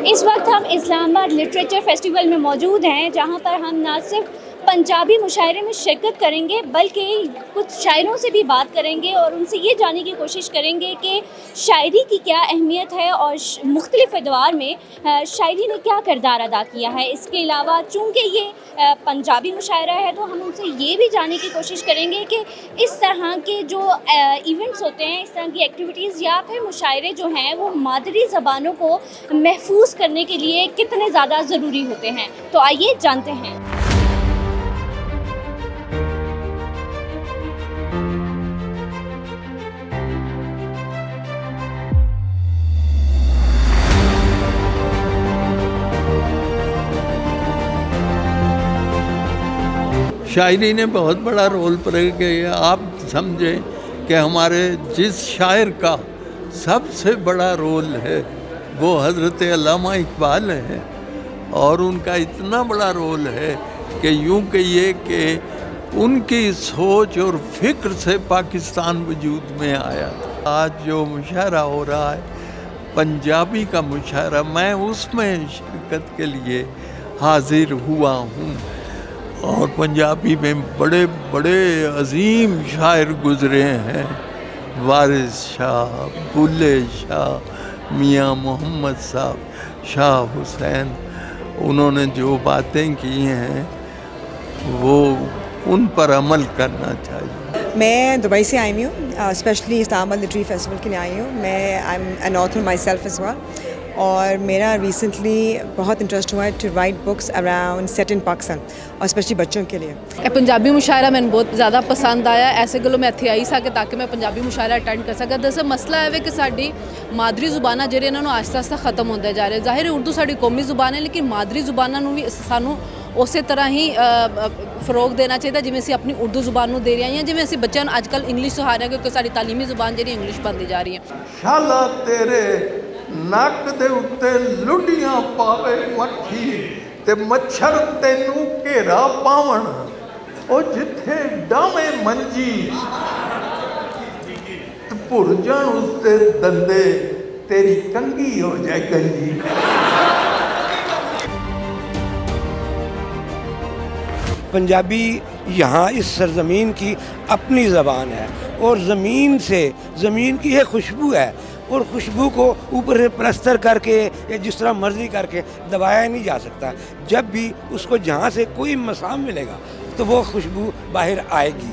इस वक्त हम इस्लामाबाद लिटरेचर फेस्टिवल में मौजूद हैं, जहां पर हम ना सिर्फ पंजाबी मुशायरे में शिरकत करेंगे बल्कि कुछ शायरों से भी बात करेंगे और उनसे ये जानने की कोशिश करेंगे कि शायरी की क्या अहमियत है और मुख्तलिफ़ अदवार में शायरी ने क्या किरदार अदा किया है। इसके अलावा चूँकि ये पंजाबी मुशायरा है तो हम उनसे ये भी जानने की कोशिश करेंगे कि इस तरह के जो इवेंट्स होते हैं, इस तरह की एक्टिविटीज़ या फिर मुशायरे जो हैं वो मादरी ज़बानों को महफूज करने के लिए कितने ज़्यादा ज़रूरी होते हैं। तो आइए जानते हैं। शायरी ने बहुत बड़ा रोल प्ले किया। आप समझें कि हमारे जिस शायर का सबसे बड़ा रोल है वो हज़रत अल्लामा इकबाल है, और उनका इतना बड़ा रोल है कि यूँ कहिए कि उनकी सोच और फ़िक्र से पाकिस्तान वजूद में आया। आज जो मुशायरा हो रहा है पंजाबी का मुशायरा, मैं उसमें शिरकत के लिए हाजिर हुआ हूँ। और पंजाबी में बड़े बड़े अजीम शायर गुज़रे हैं, वारिस शाह, बुल्ले शाह, मियाँ मोहम्मद साहब, शाह हुसैन। उन्होंने जो बातें की हैं वो उन पर अमल करना चाहिए। मैं दुबई से आई हूँ, स्पेशली इस्लामाबाद लिटरेरी फेस्टिवल के लिए आई हूँ। मैं I am an author myself as well, और मेरा रिसेंटली बहुत इंटरेस्ट हुआ है to write books around set in Pakistan, और स्पेशली बच्चों के लिए। पंजाबी मुशायरा मैंने बहुत ज़्यादा पसंद आया। ऐसे गलो मैं इत्थे आई सके ताकि मैं पंजाबी मुशायरा अटेंड कर सका। दरअसल मसला है कि साडी मादरी जुबाना ਜਿਹੜੇ ਇਹਨਾਂ ਨੂੰ ਆਸਤਾ ਆਸਤਾ ਖਤਮ ਹੁੰਦੇ ਜਾ ਰਹੇ। ਜ਼ਾਹਿਰ ਹੈ ਉਰਦੂ ਸਾਡੀ ਕੌਮੀ ਜ਼ੁਬਾਨ ਹੈ, ਲੇਕਿਨ ਮਾਦਰੀ ਜ਼ੁਬਾਨਾਂ ਨੂੰ ਵੀ ਸਾਨੂੰ ਉਸੇ ਤਰ੍ਹਾਂ ਹੀ ਫਰੋਗ ਦੇਣਾ ਚਾਹੀਦਾ ਜਿਵੇਂ ਅਸੀਂ ਆਪਣੀ ਉਰਦੂ ਜ਼ੁਬਾਨ ਨੂੰ ਦੇ ਰਹੇ ਹਾਂ, ਜਿਵੇਂ ਅਸੀਂ ਬੱਚਿਆਂ ਨੂੰ ਅੱਜ ਕੱਲ੍ਹ ਇੰਗਲਿਸ਼ ਸਿਖਾ ਰਹੇ ਹਾਂ, ਕਿਉਂਕਿ ਸਾਡੀ ਤਾਲੀਮੀ ਜ਼ੁਬਾਨ ਜਿਹੜੀ ਇੰਗਲਿਸ਼ ਬਣਦੀ ਜਾ ਰਹੀ ਹੈ। ਸ਼ਾਲਾ ਤੇਰੇ ਨੱਕ ਦੇ ਉੱਤੇ ਲੁੱਡੀਆਂ ਪਾਵੇ ਮੱਖੀ ਤੇ ਮੱਛਰ ਤੈਨੂੰ ਘੇਰਾ ਪਾਵਣ, ਉਹ ਜਿੱਥੇ ਡਾਵੇਂ ਮੰਜੀ ਤੇ ਭੁਰ ਜਾਣ ਉਸਤੇ ਦੰਦੇ, तेरी कंगी हो जाए गंजी। पंजाबी यहाँ इस सरज़मीन की अपनी ज़बान है, और ज़मीन से ज़मीन की एक खुशबू है, और खुशबू को ऊपर से प्लस्तर करके या जिस तरह मर्ज़ी करके दबाया नहीं जा सकता। जब भी उसको जहाँ से कोई मसाम मिलेगा तो वो खुशबू बाहर आएगी।